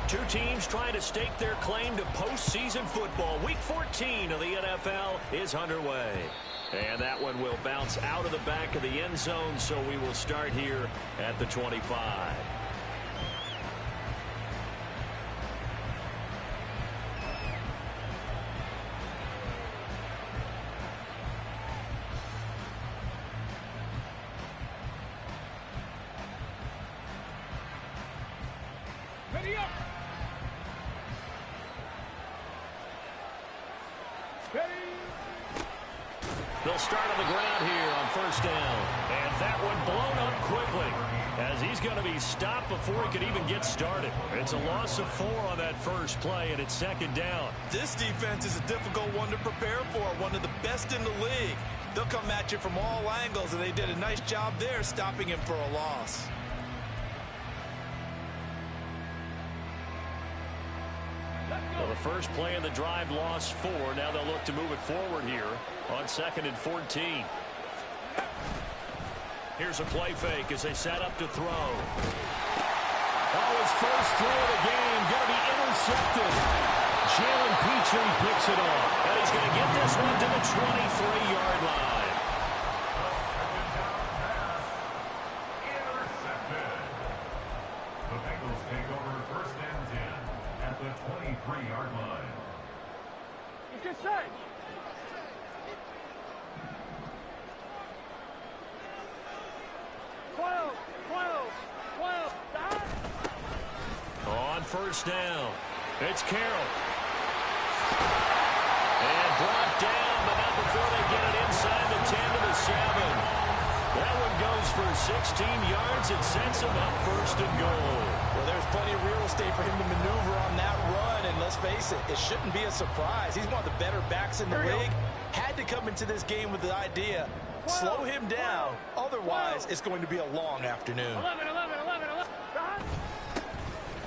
Two teams trying to stake their claim to postseason football. Week 14 of the NFL is underway. And that one will bounce out of the back of the end zone, so we will start here at the 25. Ready up. Ready. They'll start on the ground here on first down. And that one blown up quickly as he's going to be stopped before he could even get started. It's a loss of 4 on that first play, and it's second down. This defense is a difficult one to prepare for, one of the best in the league. They'll come at you from all angles, and they did a nice job there stopping him for a loss. Well, the first play in the drive lost 4. Now they'll look to move it forward here on 2nd and 14. Here's a play fake as they set up to throw. Oh, his first throw of the game going to be intercepted. Jalen Petrie picks it off, and he's going to get this one to the 23-yard line. Intercepted. The Bengals take over first and 10 at the 23-yard line. You can say. On first down, it's Carroll. And brought down, but not before they get it inside the 10 to the 7. That one goes for 16 yards and sets him up first and goal. Well, there's plenty of real estate for him to maneuver on that run, and let's face it, it shouldn't be a surprise. He's one of the better backs in the league. Had to come into this game with the idea, slow him down, otherwise it's going to be a long afternoon. 11.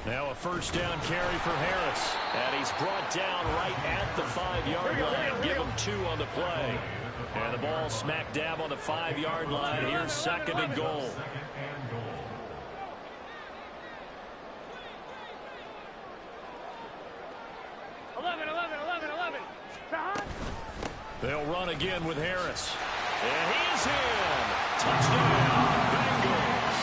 Now a first down carry for Harris. And he's brought down right at the 5-yard line. Give him 2 on the play. And the ball smack dab on the 5-yard line. Here's 2nd and goal. They'll run again with Harris. And he's in. Touchdown, Bengals.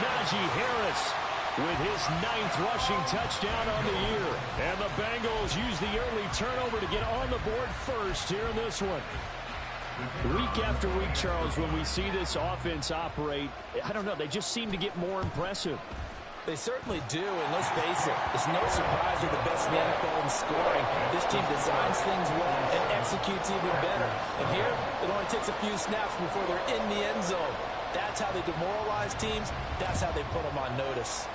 Najee Harris with his 9th rushing touchdown on the year. And the Bengals use the early turnover to get on the board first here in this one. Week after week, Charles, when we see this offense operate, I don't know, they just seem to get more impressive. They certainly do, and let's face it, it's no surprise they're the best in the NFL in scoring. This team designs things well and executes even better. And here, it only takes a few snaps before they're in the end zone. That's how they demoralize teams. That's how they put them on notice.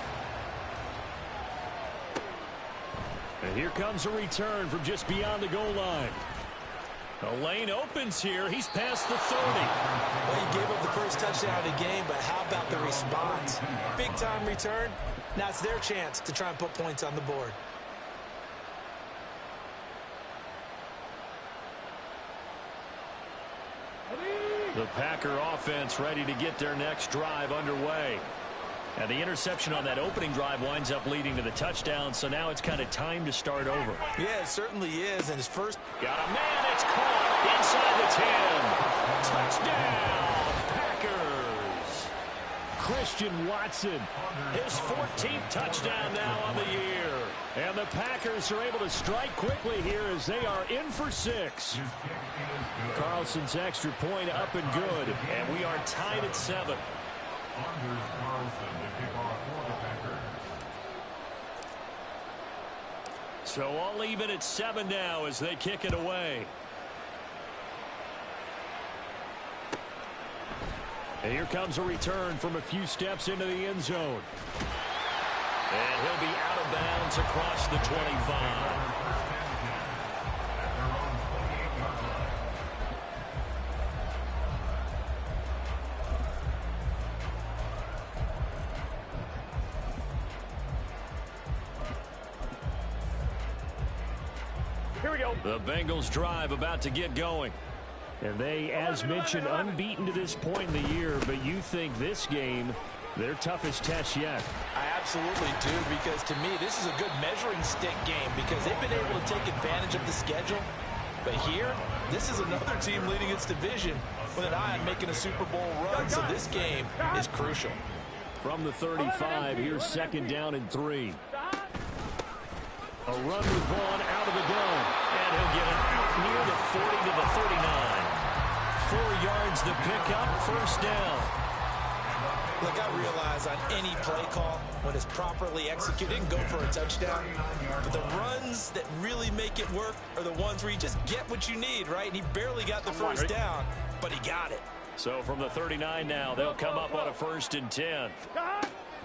And here comes a return from just beyond the goal line. The lane opens here. He's past the 30. Well, he gave up the first touchdown of the game, but how about the response? Big-time return. Now it's their chance to try and put points on the board. The Packer offense ready to get their next drive underway. And the interception on that opening drive winds up leading to the touchdown, so now it's kind of time to start over. Yeah, it certainly is. And his first... Got a man, it's caught inside the 10. Touchdown, Packers. Christian Watson, his 14th touchdown now on the year. And the Packers are able to strike quickly here as they are in for 6. Carlson's extra point up and good, and we are tied at 7. Anders Carlson to kick off for the Packers. So all even at 7 now as they kick it away. And here comes a return from a few steps into the end zone. And he'll be out of bounds across the 25. Here we go. The Bengals drive about to get going. And they, as mentioned, unbeaten to this point in the year, but you think this game, their toughest test yet. I absolutely do, because to me, this is a good measuring stick game because they've been able to take advantage of the schedule. But here, this is another team leading its division with an eye on making a Super Bowl run, so this game is crucial. From the 35, here's second down and 3. A run with Vaughn out of the gun, and he'll get it out near the 40 to the 39. 4 yards the pickup, first down. Look, I realize on any play call, when it's properly executed, it can go for a touchdown. But the runs that really make it work are the ones where you just get what you need, right? And he barely got the first down, but he got it. So from the 39 now, they'll come up on a 1st and 10.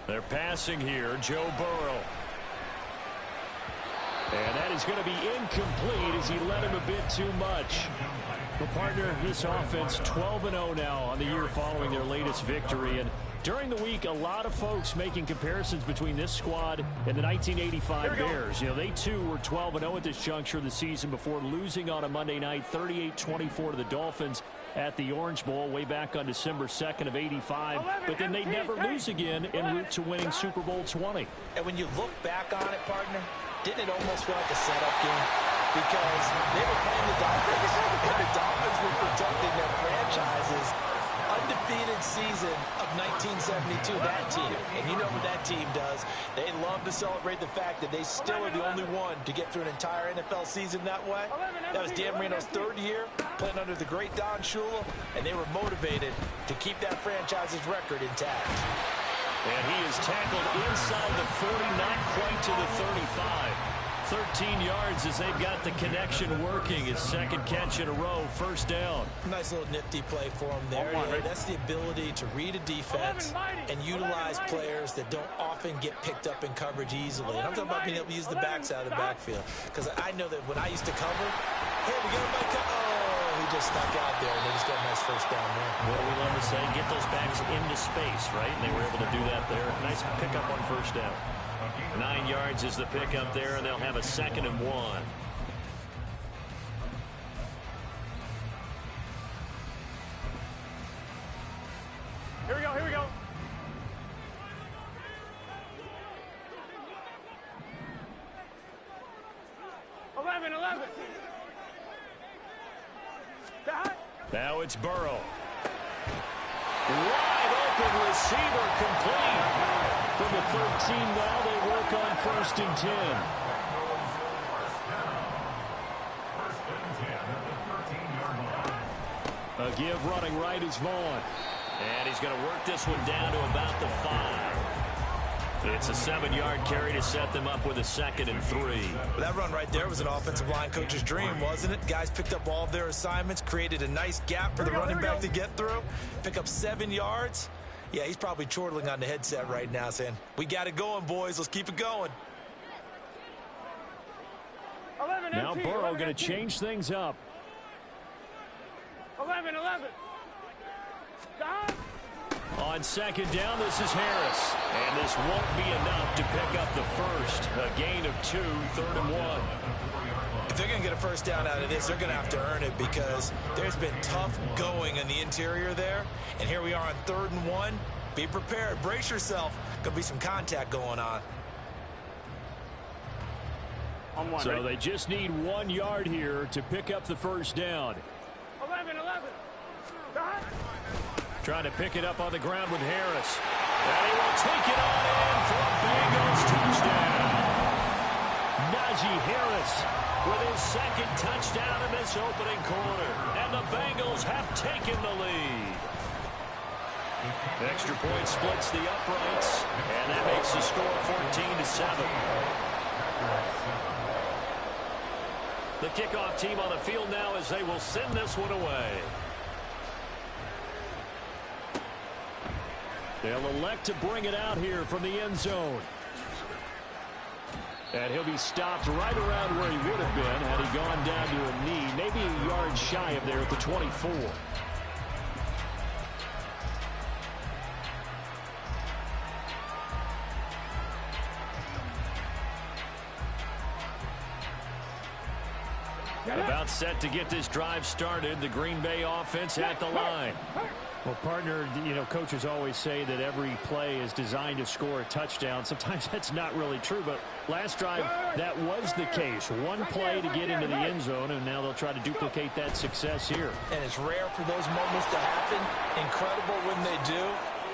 They're passing here, Joe Burrow. And that is going to be incomplete as he led him a bit too much. The partner of this offense, 12-0 now on the year following their latest victory. And during the week, a lot of folks making comparisons between this squad and the 1985 Bears. You know, they too were 12-0 at this juncture of the season before losing on a Monday night 38-24 to the Dolphins at the Orange Bowl way back on December 2nd of '85. But then they never lose again en route to winning Super Bowl 20. And when you look back on it, partner, didn't it almost feel like a setup game? Because they were playing the Dolphins, and the Dolphins were protecting their franchises. Undefeated season of 1972, that team. And you know what that team does. They love to celebrate the fact that they still are the only one to get through an entire NFL season that way. That was Dan Marino's 3rd year, playing under the great Don Shula, and they were motivated to keep that franchise's record intact. And he is tackled inside the 40, not quite to the 35. 13 yards as they've got the connection working. His 2nd catch in a row, first down. Nice little nifty play for him there. That's the ability to read a defense and utilize players that don't often get picked up in coverage easily. And I'm talking about being able to use the backs out of the backfield. Because I know that when I used to cover, hey, we got a bike. Oh, he just stuck out there, and they just got a nice first down there. What do we love to say? Get those backs into space, right? And they were able to do that there. Nice pickup on first down. 9 yards is the pickup there, and they'll have a 2nd and 1. Here we go, here we go. Eleven. Now it's Burrow. Wide open receiver complete. From the 13 now, they work on 1st and 10. A give running right is Vaughn. And he's going to work this one down to about the 5. It's a 7-yard carry to set them up with a 2nd and 3. Well, that run right there was an offensive line coach's dream, wasn't it? Guys picked up all of their assignments, created a nice gap for the running back to get through, pick up 7 yards. Yeah, he's probably chortling on the headset right now saying, we got it going, boys. Let's keep it going. Now Burrow going to change things up. 11. On 2nd down, this is Harris. And this won't be enough to pick up the first. A gain of 2, 3rd and 1. If they're going to get a first down out of this, they're going to have to earn it because there's been tough going in the interior there. And here we are on 3rd and 1. Be prepared. Brace yourself. Going to be some contact going on. So they just need 1 yard here to pick up the first down. 11. Trying to pick it up on the ground with Harris. And he will take it on in for a Bengals touchdown. Najee Harris with his 2nd touchdown in this opening quarter. And the Bengals have taken the lead. Extra point splits the uprights. And that makes the score 14-7. The kickoff team on the field now as they will send this one away. They'll elect to bring it out here from the end zone. And he'll be stopped right around where he would have been had he gone down to a knee, maybe a yard shy of there at the 24. About set to get this drive started. The Green Bay offense at the line. Well, partner, coaches always say that every play is designed to score a touchdown. Sometimes that's not really true, but last drive, that was the case. One play to get into the end zone, and now they'll try to duplicate that success here. And it's rare for those moments to happen. Incredible when they do.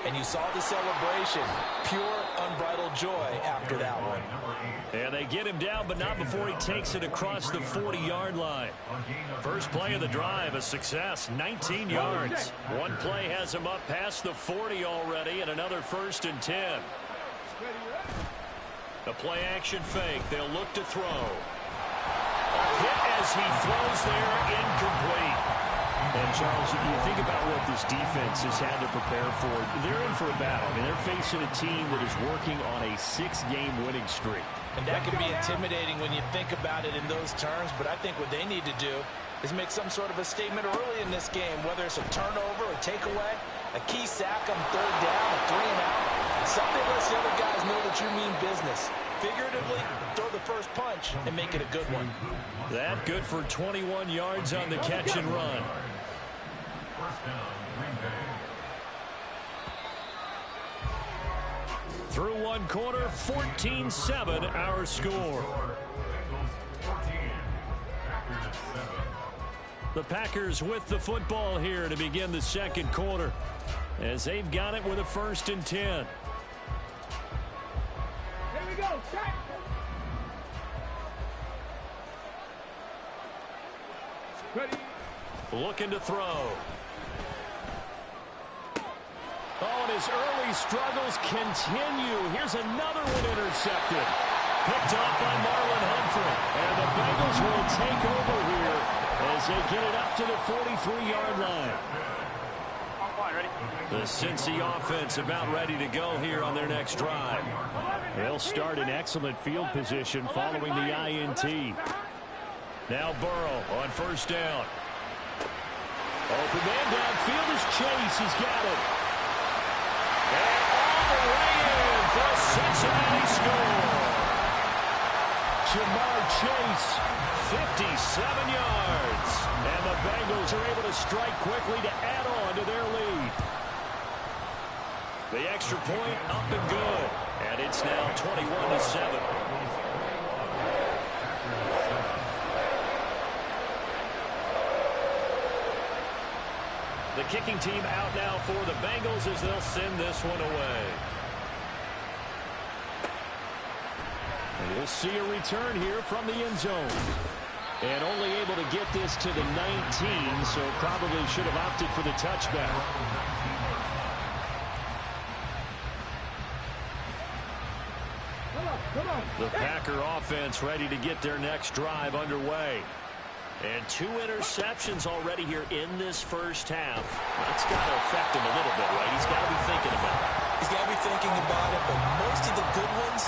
And you saw the celebration. Pure, unbridled joy after that one. And they get him down, but not before he takes it across the 40-yard line. First play of the drive, a success, 19 yards. One play has him up past the 40 already, and another 1st and 10. The play action fake. They'll look to throw. A hit as he throws there, incomplete. And, Charles, you think about what this defense has had to prepare for. They're in for a battle. I mean, they're facing a team that is working on a 6-game winning streak. And that can be intimidating when you think about it in those terms, but I think what they need to do is make some sort of a statement early in this game, whether it's a turnover or takeaway, a key sack on 3rd down, a 3-and-out. Something lets the other guys know that you mean business. Figuratively, throw the first punch and make it a good one. That good for 21 yards on the catch and run. First down, Green Bay. Through one quarter, 14-7 our score. Bengals 14, Packers 7. The Packers with the football here to begin the second quarter, as they've got it with a 1st and 10. Here we go. Check. Ready. Looking to throw. Oh, and his early struggles continue. Here's another one intercepted. Picked off by Marlon Humphrey. And the Bengals will take over here as they get it up to the 43-yard line. The Cincy offense about ready to go here on their next drive. They'll start in excellent field position following the INT. Now Burrow on 1st down. Open man downfield is Chase. He's got it. And all the way in for a Cincinnati score. Jamar Chase, 57 yards. And the Bengals are able to strike quickly to add on to their lead. The extra point up and good. And it's now 21-7. The kicking team out now for the Bengals as they'll send this one away. And we'll see a return here from the end zone. And only able to get this to the 19, so probably should have opted for the touchback. The Packer offense ready to get their next drive underway. And 2 interceptions already here in this first half. That's got to affect him a little bit, right? He's got to be thinking about it. He's got to be thinking about it, but most of the good ones,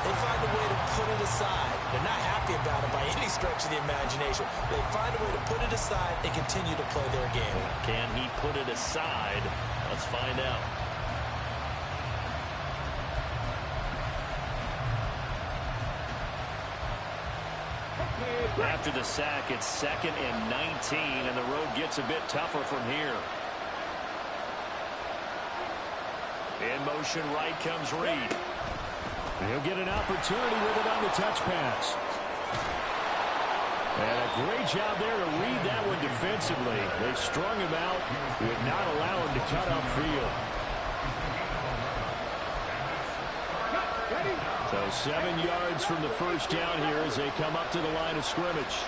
they find a way to put it aside. They're not happy about it by any stretch of the imagination. They find a way to put it aside and continue to play their game. Can he put it aside? Let's find out. After the sack, it's 2nd and 19, and the road gets a bit tougher from here. In motion right comes Reed. He'll get an opportunity with it on the touch pass. And a great job there to read that one defensively. They strung him out, would not allow him to cut upfield. So 7 yards from the first down here as they come up to the line of scrimmage.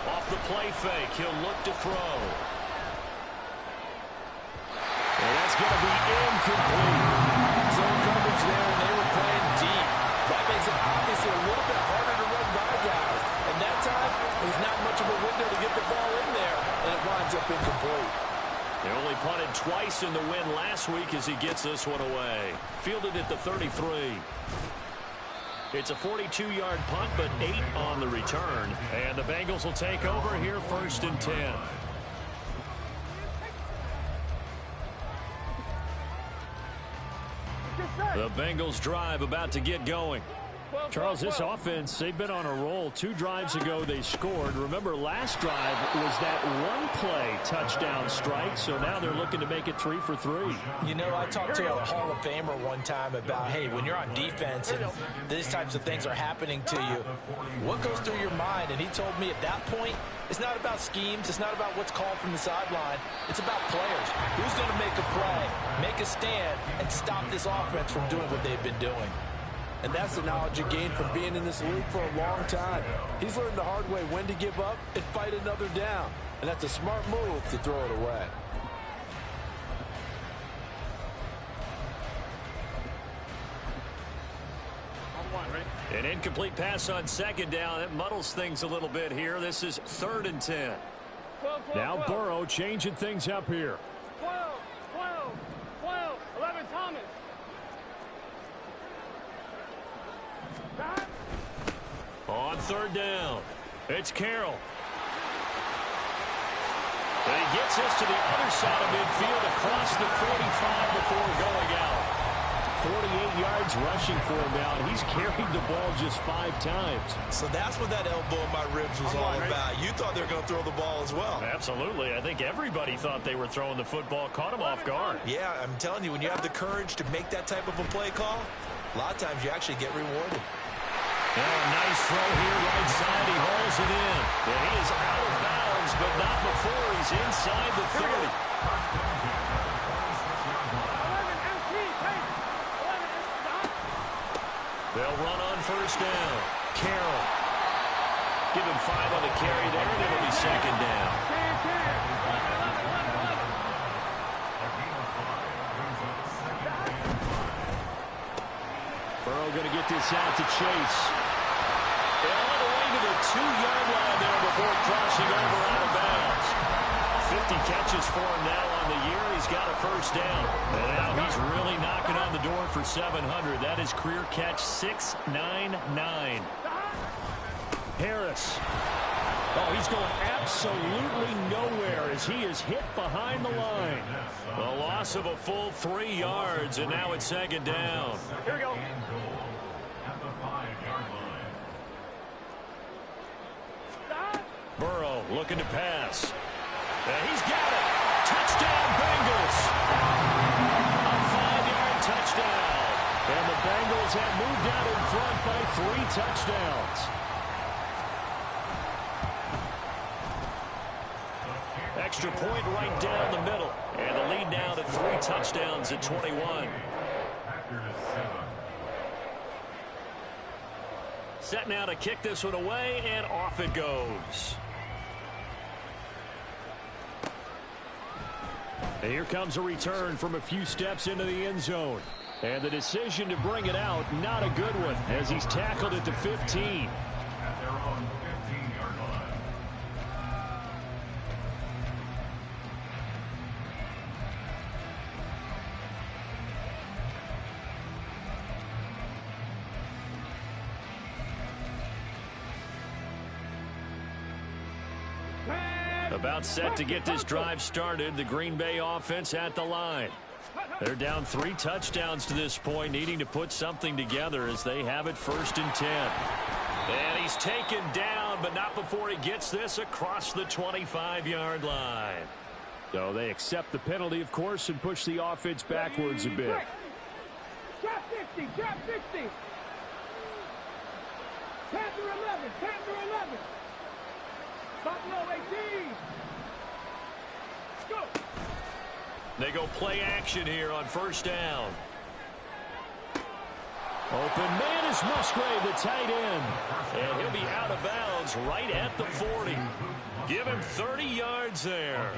Off the play fake, he'll look to throw. And that's going to be incomplete. Zone coverage there, and they were playing deep. That makes it obviously a little bit harder to run by guys. And that time, there's not much of a window to get the ball in there, and it winds up incomplete. They only punted twice in the win last week as he gets this one away. Fielded at the 33. It's a 42-yard punt, but 8 on the return. And the Bengals will take over here 1st and 10. The Bengals drive about to get going. Charles, this offense, they've been on a roll. 2 drives ago, they scored. Remember, last drive was that one-play touchdown strike, so now they're looking to make it 3 for 3. You know, I talked to a Hall of Famer one time about, hey, when you're on defense and these types of things are happening to you, what goes through your mind? And he told me at that point, it's not about schemes. It's not about what's called from the sideline. It's about players. Who's going to make a play, make a stand, and stop this offense from doing what they've been doing? And that's the knowledge you gain from being in this league for a long time. He's learned the hard way when to give up and fight another down. And that's a smart move to throw it away. An incomplete pass on 2nd down. That muddles things a little bit here. This is 3rd and 10. Now Burrow changing things up here. 11, Thomas. On 3rd down, it's Carroll. And he gets us to the other side of midfield across the 45 before going out. 48 yards rushing for him now. He's carried the ball just 5 times. So that's what that elbow in my ribs was all about. You thought they were going to throw the ball as well. Absolutely. I think everybody thought they were throwing the football, caught him off guard. Yeah, I'm telling you, when you have the courage to make that type of a play call, a lot of times you actually get rewarded. Oh, nice throw here, right side. He hauls it in. And he is out of bounds, but not before he's inside the 30. They'll run on 1st down. Carroll. Give him 5 on the carry there, and it'll be 2nd down. Burrow going to get this out to Chase. All the way to the 2-yard line there before crossing over out of bounds. 50 catches for him now on the year. He's got a 1st down. And now he's really knocking on the door for 700. That is career catch 699. Harris. Oh, he's going absolutely nowhere as he is hit behind the line. The loss of a full 3 yards, and now it's 2nd down. Here we go. At the 5-yard line. Burrow looking to pass. And he's got it. Touchdown, Bengals. A 5-yard touchdown. And the Bengals have moved out in front by 3 touchdowns. Extra point right down the middle. And the lead now to 3 touchdowns at 21. Set now to kick this one away, and off it goes. And here comes a return from a few steps into the end zone. And the decision to bring it out, not a good one, as he's tackled at the 15. At their own 15-yard line. About set to get this drive started, the Green Bay offense at the line. They're down 3 touchdowns to this point, needing to put something together as they have it 1st and 10. And he's taken down, but not before he gets this across the 25-yard line. So they accept the penalty, of course, and push the offense backwards a bit. Trap 50, trap 50. Panther 11, Panther 11. Buffalo 18. Go. They go play action here on 1st down. Open man is Musgrave, the tight end. And he'll be out of bounds right at the 40. Give him 30 yards there.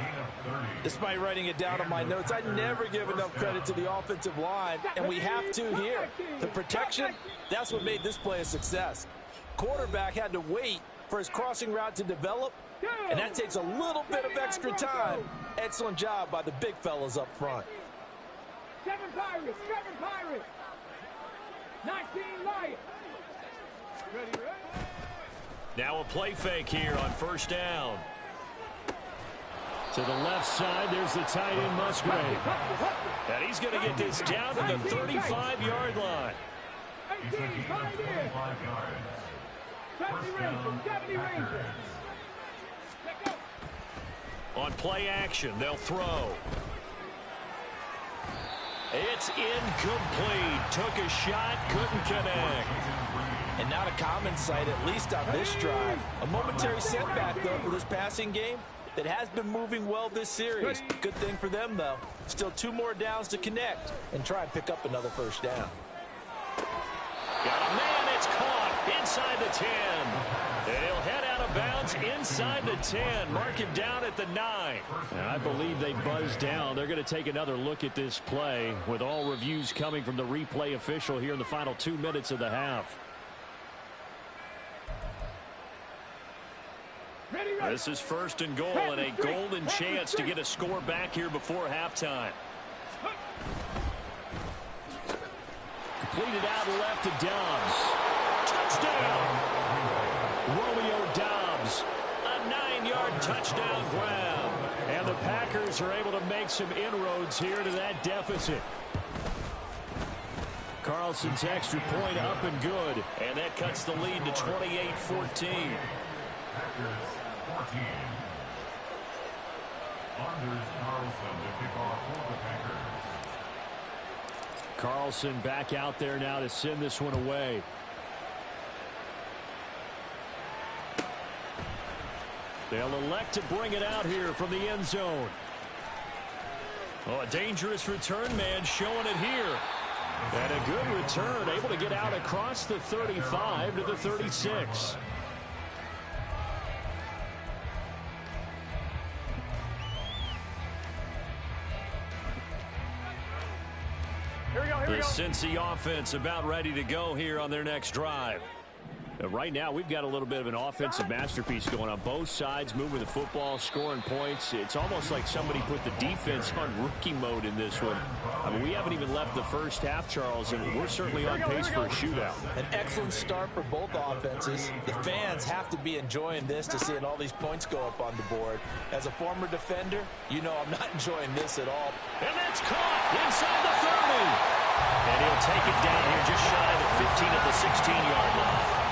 Despite writing it down on my notes, I never give enough credit to the offensive line, and we have to here. The protection, that's what made this play a success. Quarterback had to wait for his crossing route to develop, and that takes a little bit of extra time. Excellent job by the big fellas up front. 7 Pirates, 7 Pirates. 19 Lions. Ready. Now a play fake here on 1st down. To the left side, there's the tight end, Musgrave. And he's going to get this down to the 35-yard line. 18, right here. 70 Rangers, 70 Rangers. On play action, they'll throw. It's incomplete. Took a shot, couldn't connect. And not a common sight, at least on this drive. A momentary setback, though, for this passing game that has been moving well this series. Good thing for them, though. Still 2 more downs to connect and try and pick up another first down. Got a man, it's caught inside the 10. And he'll head out of bounds inside the 10. Mark him down at the 9. And I believe they buzzed down. They're going to take another look at this play with all reviews coming from the replay official here in the final 2 minutes of the half. This is 1st and goal and a golden chance to get a score back here before halftime. Completed out left to Dobbs. Touchdown! Romeo Dobbs. A 9-yard touchdown grab. And the Packers are able to make some inroads here to that deficit. Carlson's extra point up and good. And that cuts the lead to 28-14. Carlson back out there now to send this one away. They'll elect to bring it out here from the end zone. Oh, a dangerous return man showing it here. And a good return, able to get out across the 35 to the 36. The Cincy offense about ready to go here on their next drive. Right now, we've got a little bit of an offensive masterpiece going on both sides, moving the football, scoring points. It's almost like somebody put the defense on rookie mode in this one. I mean, we haven't even left the first half, Charles, and we're certainly on pace for a shootout. An excellent start for both offenses. The fans have to be enjoying this to seeing all these points go up on the board. As a former defender, you know I'm not enjoying this at all. And that's caught inside the 30. And he'll take it down here just shy of the 15 at the 16-yard line.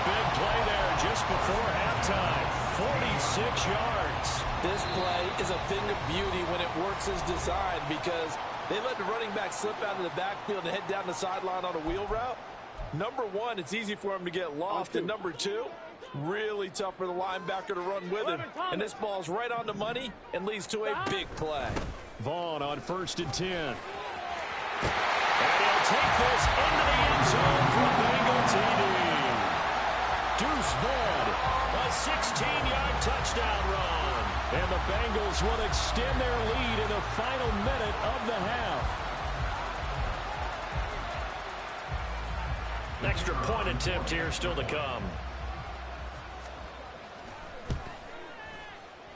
Big play there just before halftime. 46 yards. This play is a thing of beauty when it works as designed because they let the running back slip out of the backfield and head down the sideline on a wheel route. Number one, it's easy for him to get lost. And number two, really tough for the linebacker to run with him. And this ball's right on the money and leads to a big play. Vaughn on 1st and 10. And he'll take this into the end zone for a Bengal TD. Deuce Vaughn, a 16-yard touchdown run. And the Bengals will extend their lead in the final minute of the half. An extra point attempt here still to come.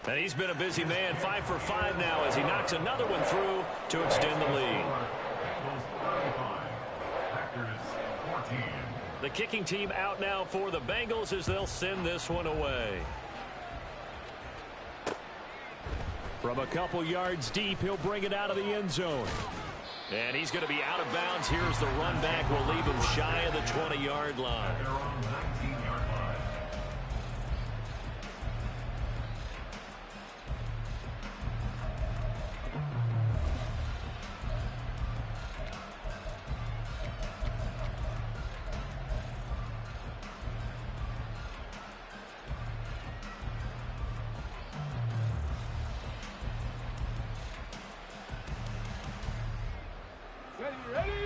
And he's been a busy man, 5 for 5 now as he knocks another one through to extend the lead. The kicking team out now for the Bengals as they'll send this one away. From a couple yards deep, he'll bring it out of the end zone. And he's going to be out of bounds. Here's the run back. Will leave him shy of the 20-yard line.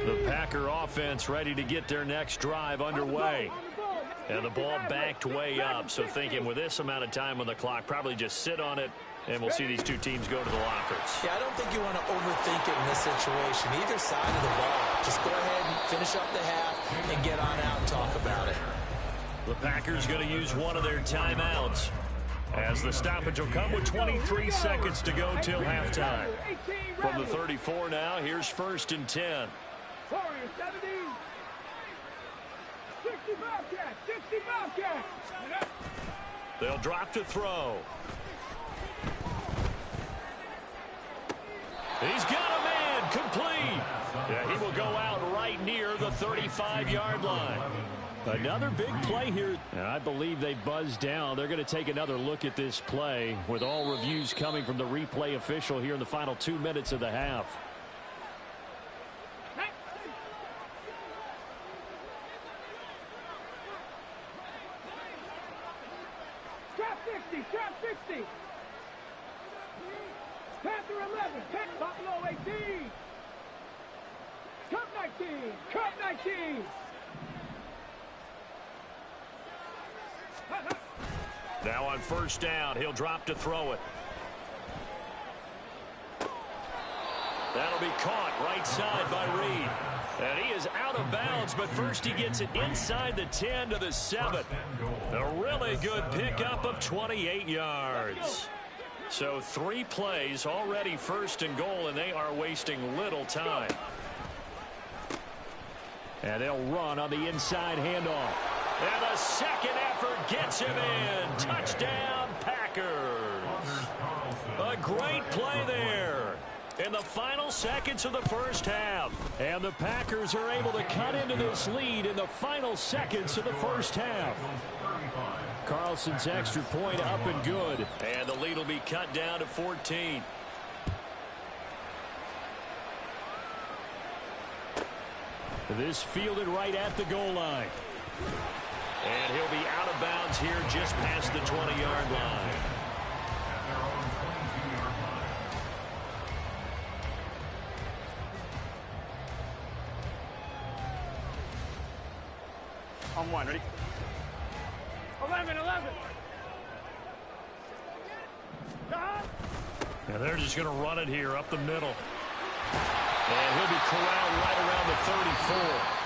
The Packer offense ready to get their next drive underway. And the ball backed way up, so thinking with this amount of time on the clock, probably just sit on it, and we'll see these two teams go to the lockers. Yeah, I don't think you want to overthink it in this situation. Either side of the ball. Just go ahead and finish up the half and get on out and talk about it. The Packers going to use one of their timeouts as the stoppage will come with 23 seconds to go till halftime. From the 34 now, here's 1st and 10. 65 catch. They'll drop to throw. He's got a man complete. Yeah, he will go out right near the 35-yard line. Another big play here. And I believe they buzzed down. They're going to take another look at this play with all reviews coming from the replay official here in the final 2 minutes of the half. Trap 60, trap 60. Panther 11, Buffalo 18. Cup 19, Cup 19. Now on first down, he'll drop to throw it. That'll be caught right side by Reed. And he is out of bounds, but first he gets it inside the 10 to the 7. A really good pickup of 28 yards. So 3 plays already first and goal, and they are wasting little time. And they'll run on the inside handoff. And the second effort gets him in. Touchdown, Packers. A great play there in the final seconds of the first half. And the Packers are able to cut into this lead in the final seconds of the first half. Carlson's extra point up and good. And the lead will be cut down to 14. This fielded right at the goal line. And he'll be out of bounds here just past the 20-yard line. On one, ready? 11. And they're just going to run it here up the middle. And he'll be corralled right around the 34.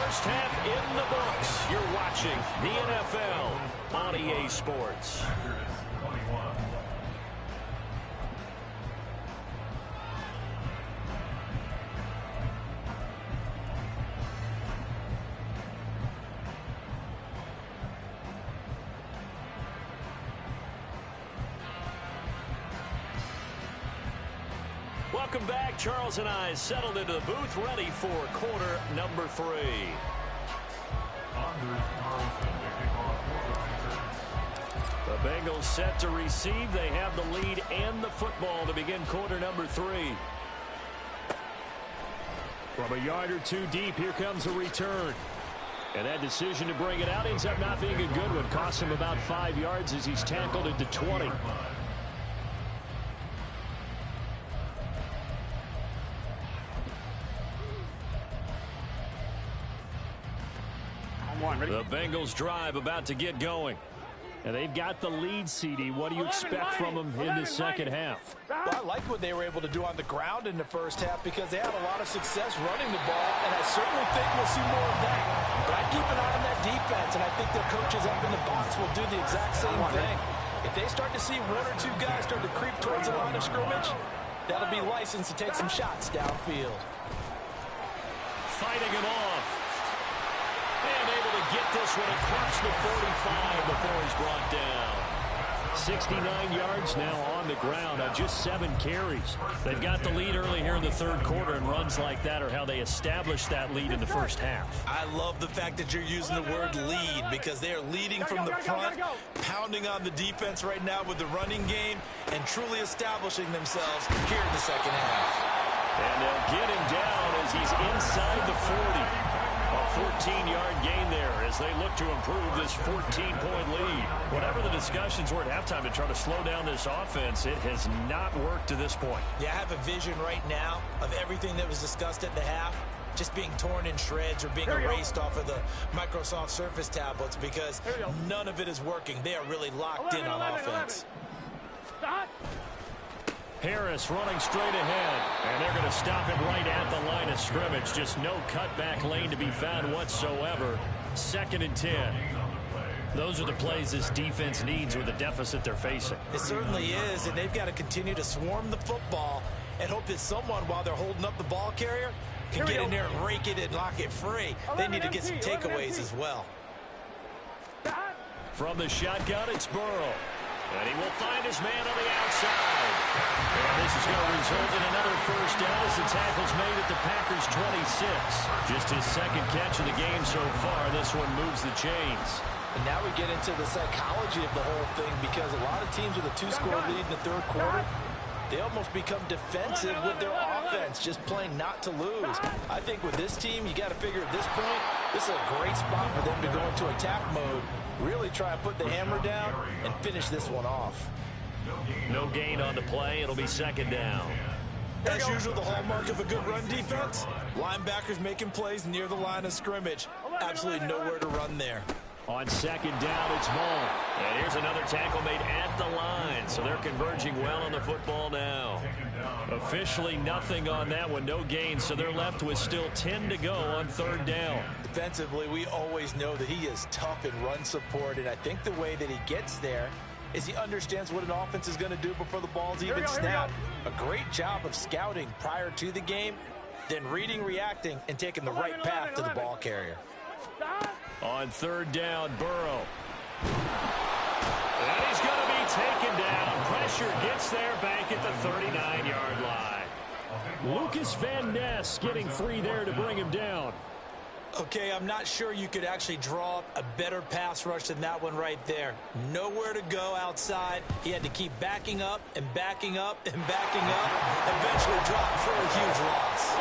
First half in the books. You're watching the NFL on EA Sports. Welcome back. Charles and I settled into the booth, ready for quarter number 3. The Bengals set to receive. They have the lead and the football to begin quarter number 3. From a yard or two deep, here comes a return. And that decision to bring it out ends up not being a good one. Costs him about 5 yards as he's tackled at the 20. The Bengals drive about to get going. And they've got the lead, CD. What do you expect from them in the second half? Well, I like what they were able to do on the ground in the first half because they had a lot of success running the ball, and I certainly think we'll see more of that. But I keep an eye on that defense, and I think their coaches up in the box will do the exact same thing. If they start to see 1 or 2 guys start to creep towards the line of scrimmage, that'll be license to take some shots downfield. Fighting him off. And able to get this one across the 45 before he's brought down. 69 yards now on the ground on just 7 carries. They've got the lead early here in the third quarter, and runs like that are how they established that lead in the first half. I love the fact that you're using the word lead because they are leading from the front, pounding on the defense right now with the running game, and truly establishing themselves here in the second half. And they'll get him down as he's inside the 40. A 14-yard gain there as they look to improve this 14-point lead. Whatever the discussions were at halftime to try to slow down this offense, it has not worked to this point. Yeah, I have a vision right now of everything that was discussed at the half just being torn in shreds or being erased off of the Microsoft Surface tablets because none of it is working. They are really locked in on offense. Harris running straight ahead, and they're going to stop him right at the line of scrimmage. Just no cutback lane to be found whatsoever. 2nd and 10. Those are the plays this defense needs with the deficit they're facing. It certainly is, and they've got to continue to swarm the football and hope that someone, while they're holding up the ball carrier, can get in there and rake it and lock it free. They need to get some takeaways as well. From the shotgun, it's Burrow. And he will find his man on the outside. And this is going to result in another first down as the tackle's made at the Packers' 26. Just his second catch of the game so far. This one moves the chains. And now we get into the psychology of the whole thing, because a lot of teams with a 2-score lead in the third quarter, they almost become defensive with their offense, just playing not to lose. I think with this team, you got to figure at this point, this is a great spot for them to go into attack mode, really try to put the hammer down and finish this one off. No gain on the play. It'll be second down. As usual, the hallmark of a good run defense, linebackers making plays near the line of scrimmage. Absolutely nowhere to run there. On second down, it's Vaughn. And here's another tackle made at the line. So they're converging well on the football now. Officially nothing on that one. No gain. So they're left with still 10 to go on third down. Defensively, we always know that he is tough in run support. And I think the way that he gets there is he understands what an offense is going to do before the ball's even snapped. A great job of scouting prior to the game, then reading, reacting, and taking the right path to the ball carrier. On third down, Burrow. And he's going to be taken down. Pressure gets there back at the 39-yard line. Lucas Van Ness getting free there to bring him down. Okay, I'm not sure you could actually draw up a better pass rush than that one right there. Nowhere to go outside. He had to keep backing up and backing up and backing up. Eventually dropped for a huge loss.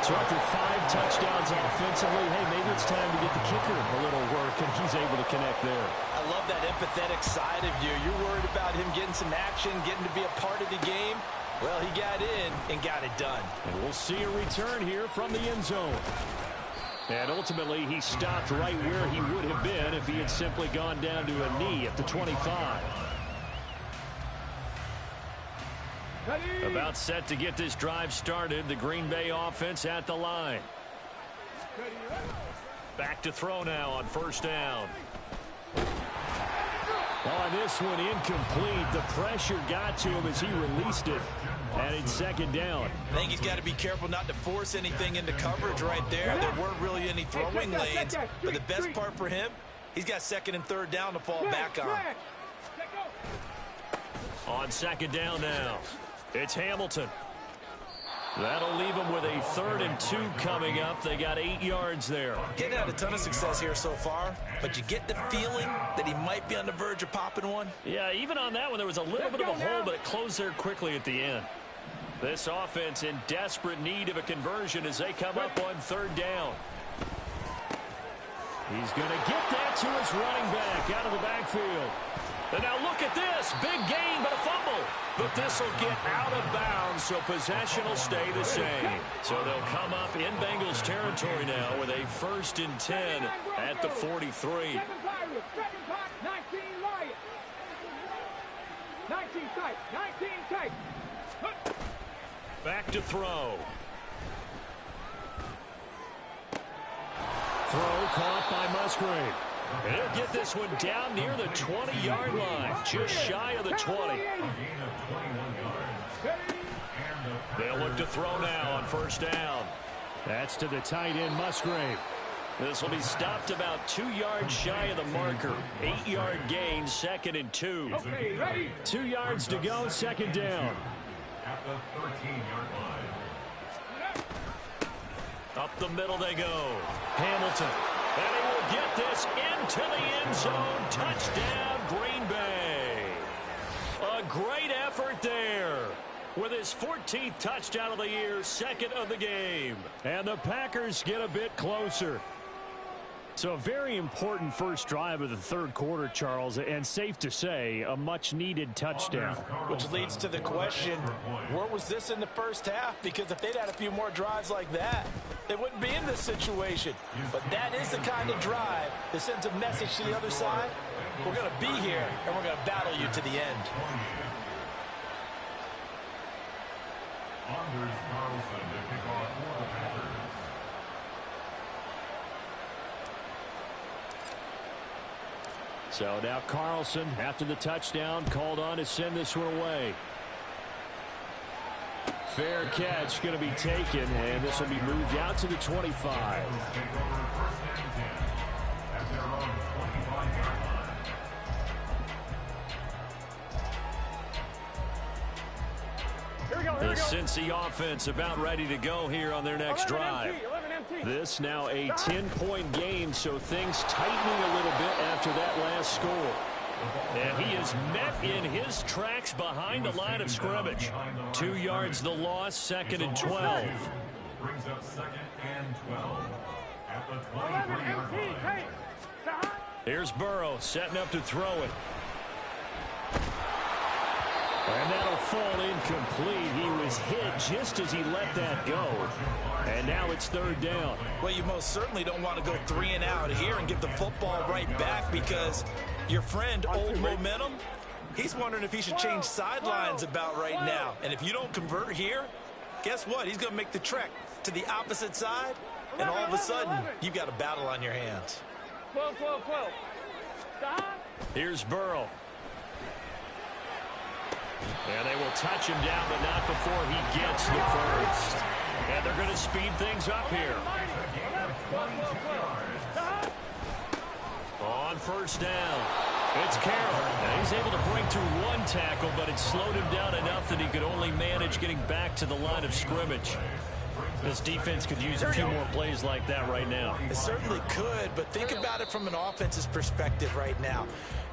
So after 5 touchdowns offensively, hey, maybe it's time to get the kicker a little work, and he's able to connect there. I love that empathetic side of you. You're worried about him getting some action, getting to be a part of the game. Well, he got in and got it done. And we'll see a return here from the end zone. And ultimately, he stopped right where he would have been if he had simply gone down to a knee at the 25. About set to get this drive started. The Green Bay offense at the line. Back to throw now on first down. On this one, incomplete. The pressure got to him as he released it. And it's second down. I think he's got to be careful not to force anything into coverage right there. There weren't really any throwing lanes. But the best part for him, he's got second and third down to fall back on. On second down now, it's Hamilton. That'll leave them with a 3rd and 2 coming up. They got 8 yards there. Getting had a ton of success here so far, but you get the feeling that he might be on the verge of popping one. Yeah, even on that one, there was a little bit of a hole, but it closed there quickly at the end. This offense in desperate need of a conversion as they come up on third down. He's going to get that to his running back out of the backfield. And now look at this. Big gain, but a fumble. But this will get out of bounds, so possession will stay the same. So they'll come up in Bengals territory now with a 1st and 10 at the 43. 19 tight. Back to throw. Throw caught by Musgrave. And he'll get this one down near the 20-yard line, just shy of the 20. They'll look to throw now on first down. That's to the tight end, Musgrave. This will be stopped about 2 yards shy of the marker. 8-yard gain, 2nd and 2. 2 yards to go, second down. At the 13-yard line. Up the middle they go. Hamilton. And he will get this into the end zone. Touchdown, Green Bay. A great effort there. With his 14th touchdown of the year, 2nd of the game. And the Packers get a bit closer. So a very important first drive of the third quarter, Charles, and safe to say, a much-needed touchdown. Which leads to the question, where was this in the first half? Because if they'd had a few more drives like that, they wouldn't be in this situation. But that is the kind of drive that sends a message to the other side. We're going to be here, and we're going to battle you to the end. Anders Carlson to kick off for the Packers. So now Carlson, after the touchdown, called on to send this one away. Fair catch going to be taken, and this will be moved out to the 25. The Cincy offense about ready to go here on their next drive. This now a 10-point game, so things tightening a little bit after that last score. And he is met in his tracks behind the line of scrimmage. 2 yards the loss, 2nd and 12. Brings up 2nd and 12 at the 23-yard line. Here's Burrow setting up to throw it. And that'll fall incomplete. He was hit just as he let that go. And now it's 3rd down. Well, you most certainly don't want to go 3 and out here and get the football right back, because your friend, Old Momentum, he's wondering if he should change sidelines about right now. And if you don't convert here, guess what? He's going to make the trek to the opposite side, and all of a sudden, you've got a battle on your hands. 12. Here's Burrow. And they will touch him down, but not before he gets the first. And they're going to speed things up here. On 1st down, it's Carroll. Now he's able to break through 1 tackle, but it slowed him down enough that he could only manage getting back to the line of scrimmage. This defense could use a few more plays like that right now. It certainly could, but think about it from an offense's perspective right now.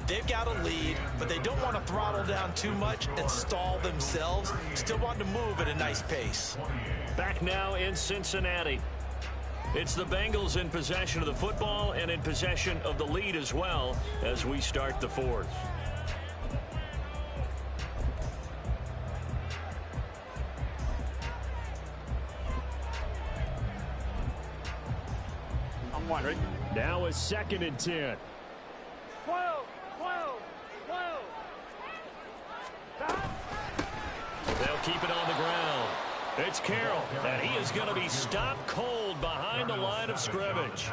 They've got a lead, but they don't want to throttle down too much and stall themselves. Still want to move at a nice pace. Back now in Cincinnati. It's the Bengals in possession of the football and in possession of the lead as well as we start the 4th. Now a 2nd and 10. 12. They'll keep it on the ground. It's Carroll, and he is going to be stopped cold behind the line of scrimmage.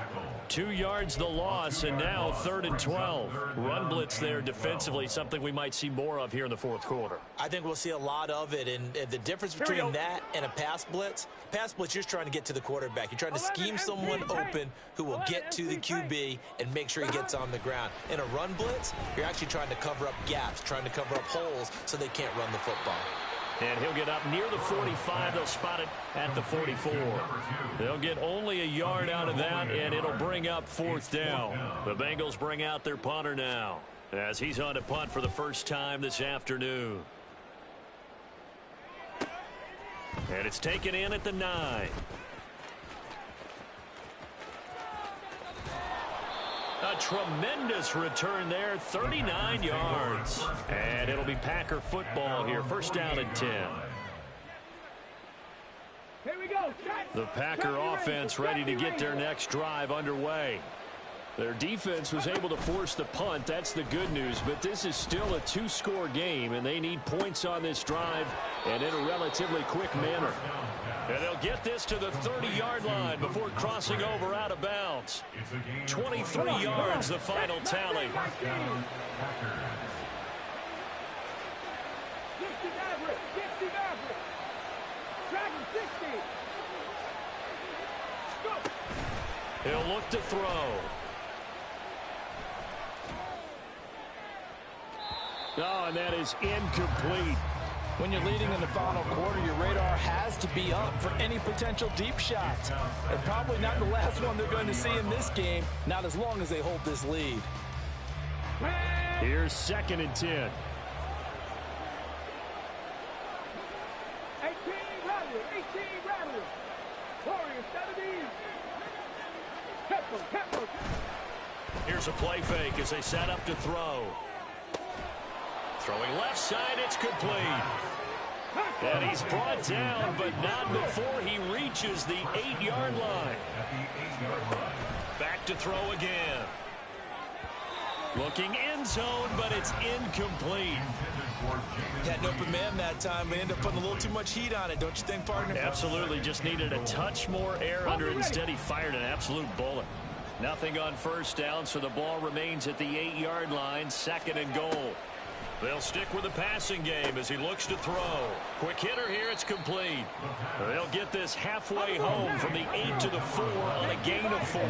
2 yards the loss, and now 3rd and 12. Run blitz there defensively, something we might see more of here in the 4th quarter. I think we'll see a lot of it, and the difference between that and a pass blitz, you're just trying to get to the quarterback. You're trying to scheme someone open who will get to the QB and make sure he gets on the ground. In a run blitz, you're actually trying to cover up gaps, trying to cover up holes so they can't run the football. And he'll get up near the 45. They'll spot it at the 44. They'll get only a yard out of that, and it'll bring up 4th down. The Bengals bring out their punter now, as he's on to punt for the first time this afternoon. And it's taken in at the 9. A tremendous return there, 39 yards. And it'll be Packer football here, 1st down and 10. Here we go. The Packer offense ready to get their next drive underway. Their defense was able to force the punt. That's the good news, but this is still a 2-score game, and they need points on this drive and in a relatively quick manner. And they'll get this to the 30-yard line before crossing over out of bounds. 23 yards, the final tally. 60 average. Dragon 60. Go. He'll look to throw. Oh, and that is incomplete. When you're leading in the final quarter, your radar has to be up for any potential deep shots. And probably not the last one they're going to see in this game, not as long as they hold this lead. Here's 2nd and 10. 18 Rattlers. Warriors 70. Tempo. Here's a play fake as they set up to throw. Throwing left side, it's complete. And he's brought down, but not before he reaches the 8-yard line. Back to throw again. Looking end zone, but it's incomplete. Had an open man that time, but ended up putting a little too much heat on it, don't you think, partner? Absolutely, just needed a touch more air under it. Instead, he fired an absolute bullet. Nothing on 1st down, so the ball remains at the 8-yard line, 2nd and goal. They'll stick with the passing game as he looks to throw. Quick hitter here, it's complete. They'll get this halfway home from the 8 to the 4 on a gain of 4.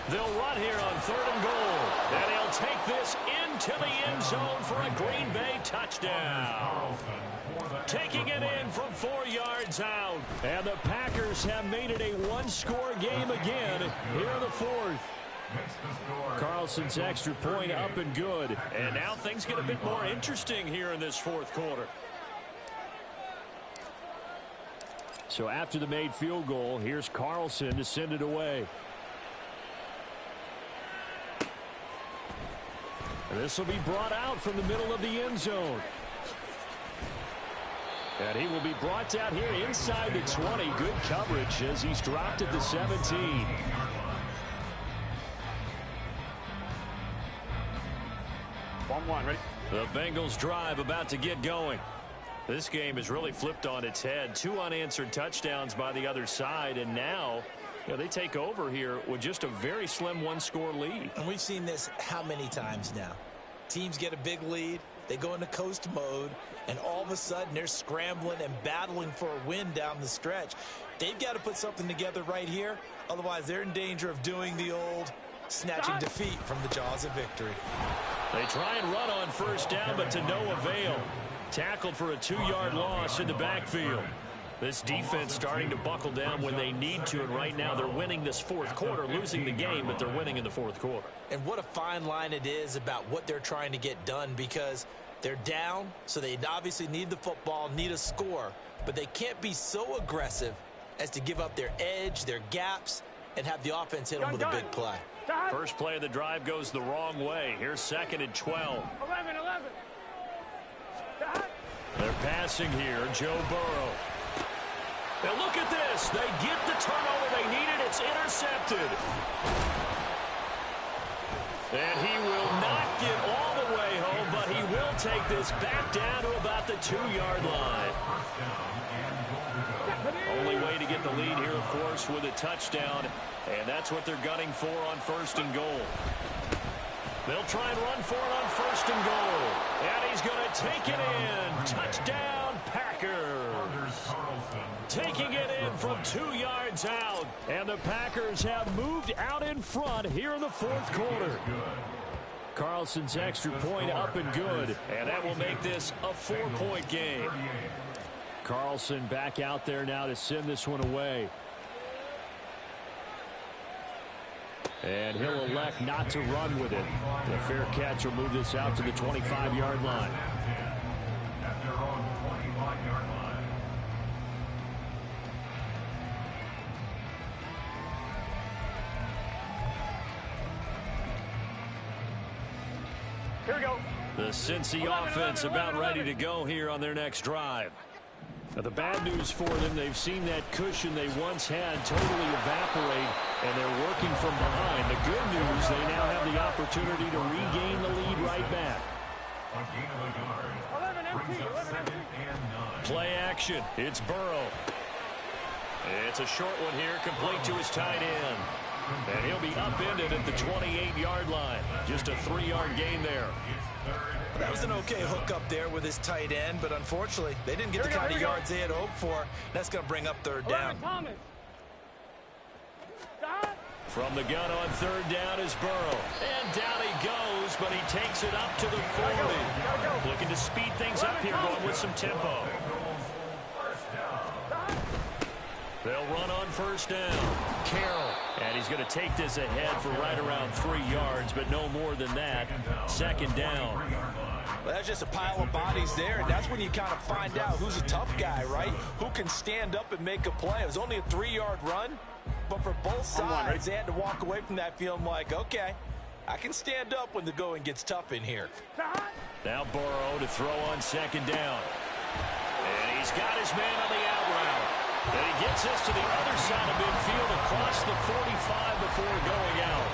They'll run here on 3rd and goal. And he'll take this into into the end zone for a Green Bay touchdown. Taking it in from 4 yards out. And the Packers have made it a one-score game again here in the fourth. Carlson's extra point up and good. And now things get a bit more interesting here in this fourth quarter. So after the made field goal, here's Carlson to send it away. This will be brought out from the middle of the end zone. And he will be brought down here inside the 20. Good coverage as he's dropped at the 17. Ready? The Bengals drive about to get going. This game is really flipped on its head. 2 unanswered touchdowns by the other side, and now they take over here with just a very slim one-score lead. And we've seen this how many times now? Teams get a big lead, they go into coast mode, and all of a sudden they're scrambling and battling for a win down the stretch. They've got to put something together right here, otherwise they're in danger of doing the old snatching defeat from the jaws of victory. They try and run on first down, but to no avail. Tackled for a 2-yard loss in the backfield. This defense starting to buckle down when they need to, and right now they're winning this fourth quarter, losing the game, but they're winning in the fourth quarter. And what a fine line it is about what they're trying to get done, because they're down, so they obviously need the football, need a score, but they can't be so aggressive as to give up their edge, their gaps, and have the offense hit them with a big play. First play of the drive goes the wrong way. Here's 2nd and 12. 11. They're passing here. Joe Burrow. Now look at this. They get the turnover they needed. It's intercepted. And he will not get all the way home, but he will take this back down to about the 2-yard line. Only way to get the lead here, of course, with a touchdown. And that's what they're gunning for on 1st and goal. They'll try and run for it on 1st and goal. And he's going to take it in. Touchdown, Packers. Taking it in from 2 yards out. And the Packers have moved out in front here in the fourth quarter. Carlson's extra point up and good. And that will make this a 4-point game. Carlson back out there now to send this one away. And he'll elect not to run with it. The fair catch will move this out to the 25-yard line. At their own 25-yard line. Here we go. The Cincy offense about ready to go here on their next drive. Now, the bad news for them, they've seen that cushion they once had totally evaporate, and they're working from behind. The good news, they now have the opportunity to regain the lead right back. A gain of a yard. Brings up 2nd and 9. Play action. It's Burrow. It's a short one here, complete to his tight end. And he'll be upended at the 28-yard line. Just a 3-yard gain there. That was an okay hook up there with his tight end, but unfortunately, they didn't get the kind of yards they had hoped for. That's going to bring up 3rd down. From the gun on 3rd down is Burrow. And down he goes, but he takes it up to the 40. Looking to speed things up here, going with some tempo. They'll run on 1st down. Carroll. And he's going to take this ahead for right around 3 yards, but no more than that. 2nd down. Well, that's just a pile of bodies there, and that's when you kind of find out who's a tough guy, right? Who can stand up and make a play. It was only a 3-yard run, but for both sides, they had to walk away from that feeling like, okay, I can stand up when the going gets tough in here. Now Burrow to throw on 2nd down. And he's got his man on the out route. And he gets this to the other side of midfield across the 45 before going out.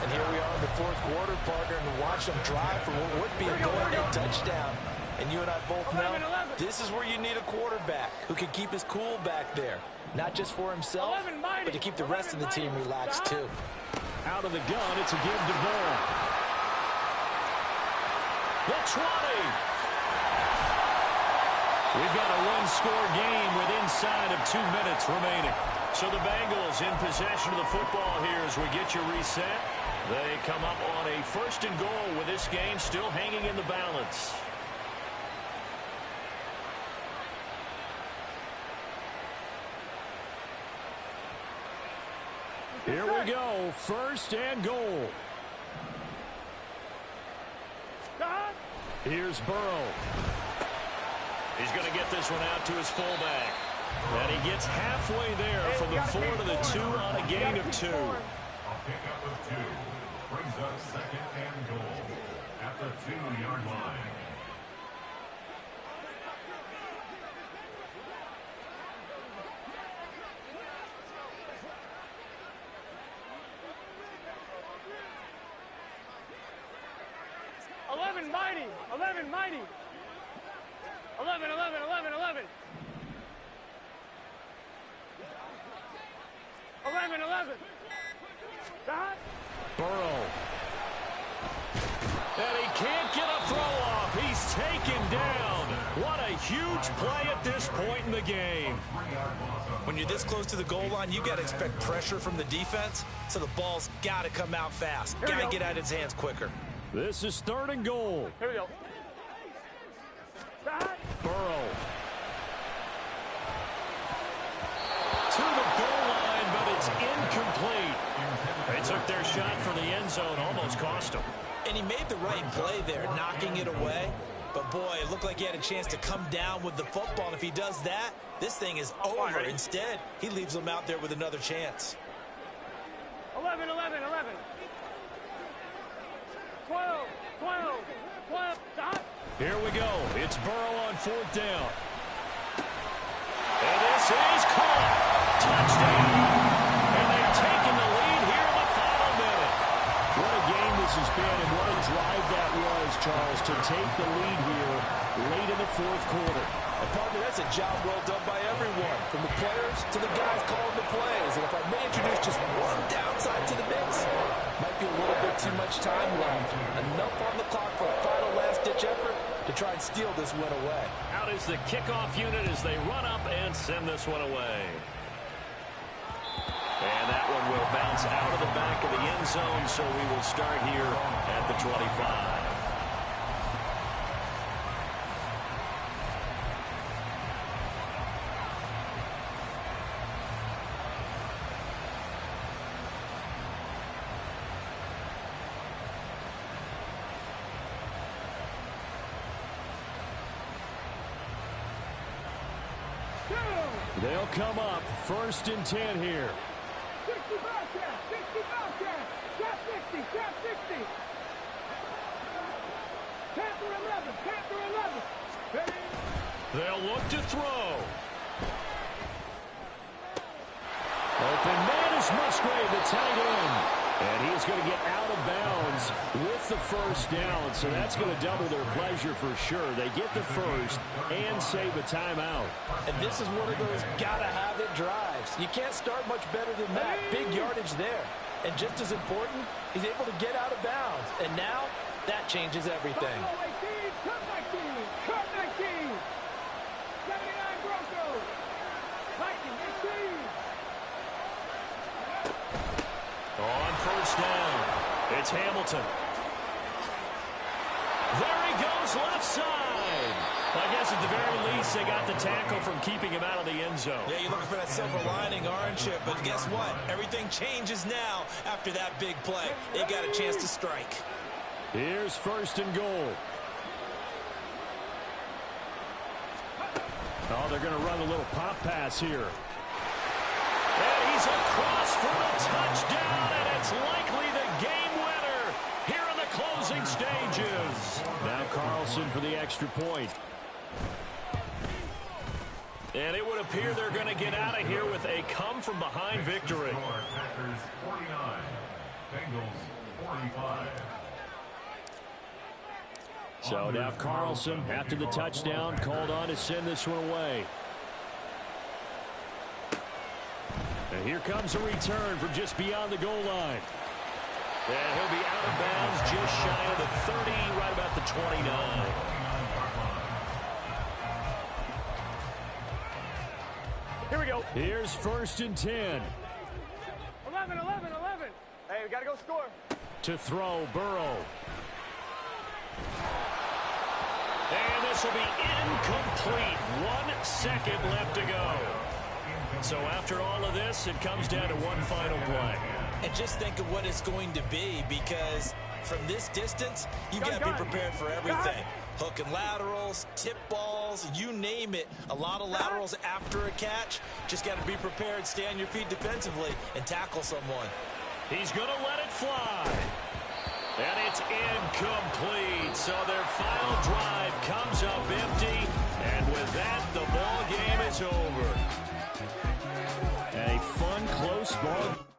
And here we are in the fourth quarter, partner, and watch them drive for what would be a go-ahead touchdown. And you and I both know this is where you need a quarterback who can keep his cool back there. Not just for himself, but to keep the rest of the team relaxed, too. Out of the gun, it's a give to Burrow. The 20. We've got a one-score game with inside of 2 minutes remaining. So the Bengals in possession of the football here as we get you reset. They come up on a 1st and goal with this game still hanging in the balance. Here we go, 1st and goal. Here's Burrow. He's going to get this one out to his fullback. And he gets halfway there from the 4 to the 2 on a gain of 2. A pickup of 2 brings up 2nd and goal at the 2-yard line. Mighty, 11, mighty. 11, 11, 11, 11. 11, 11. Burrow. And he can't get a throw off. He's taken down. What a huge play at this point in the game. When you're this close to the goal line, you got to expect pressure from the defense, so the ball's got to come out fast. Got to get out of his hands quicker. This is 3rd and goal. Here we go. Burrow. To the goal line, but it's incomplete. They took their shot for the end zone, almost cost him. And he made the right play there, knocking it away. But, boy, it looked like he had a chance to come down with the football. And if he does that, this thing is over. Instead, he leaves him out there with another chance. 11, 11, 11. 12, 12, 12. Stop. Here we go. It's Burrow on 4th down. And this is caught. Touchdown. And they've taken the lead here in the final minute. What a game this has been, and what a drive that was, Charles, to take the lead here late in the 4th quarter. And partner, that's a job well done by everyone, from the players to the guys calling the plays. And if I may introduce just one downside to the mix, might be a little bit too much time left. Enough on the clock for a final last-ditch effort to try and steal this win away. Out is the kickoff unit as they run up and send this one away. And that one will bounce out of the back of the end zone, so we will start here at the 25. They'll come up 1st and 10 here. 60 Bobcat, 60 Bobcat. Tap 60, tap 60. Panther 11, Panther 11. Ready? They'll look to throw. Open man is Musgrave, the tight end. And he's going to get out of bounds with the 1st down, so that's going to double their pleasure for sure. They get the 1st and save a timeout. And this is one of those gotta-have-it drives. You can't start much better than that. Big yardage there. And just as important, he's able to get out of bounds. And now, that changes everything. Cut 19, cut 19. 79 Broncos. Viking 18. On 1st down, it's Hamilton. There he goes, left side. I guess at the very least, they got the tackle from keeping him out of the end zone. Yeah, you're looking for that silver lining, aren't you? But guess what? Everything changes now after that big play. They got a chance to strike. Here's 1st and goal. Oh, they're going to run a little pop pass here. And he's across for the touchdown, and it's likely the game winner here in the closing stages. Now Carlson for the extra point. And it would appear they're going to get out of here with a come-from-behind victory. Packers 49, Bengals 45. So now Carlson, after the touchdown, called on to send this one away. And here comes a return from just beyond the goal line. And he'll be out of bounds just shy of the 30, right about the 29. Here we go. Here's 1st and 10. 11, 11, 11. Hey, we got to go score. To throw, Burrow. And this will be incomplete. 1 second left to go. So after all of this, it comes down to one final play. And just think of what it's going to be, because from this distance, you've got to be prepared for everything. Hook and laterals, tip balls, you name it. A lot of laterals after a catch. Just got to be prepared, stay on your feet defensively, and tackle someone. He's going to let it fly. And it's incomplete. So their final drive comes up empty. And with that, the ball game is over. A fun, close ball.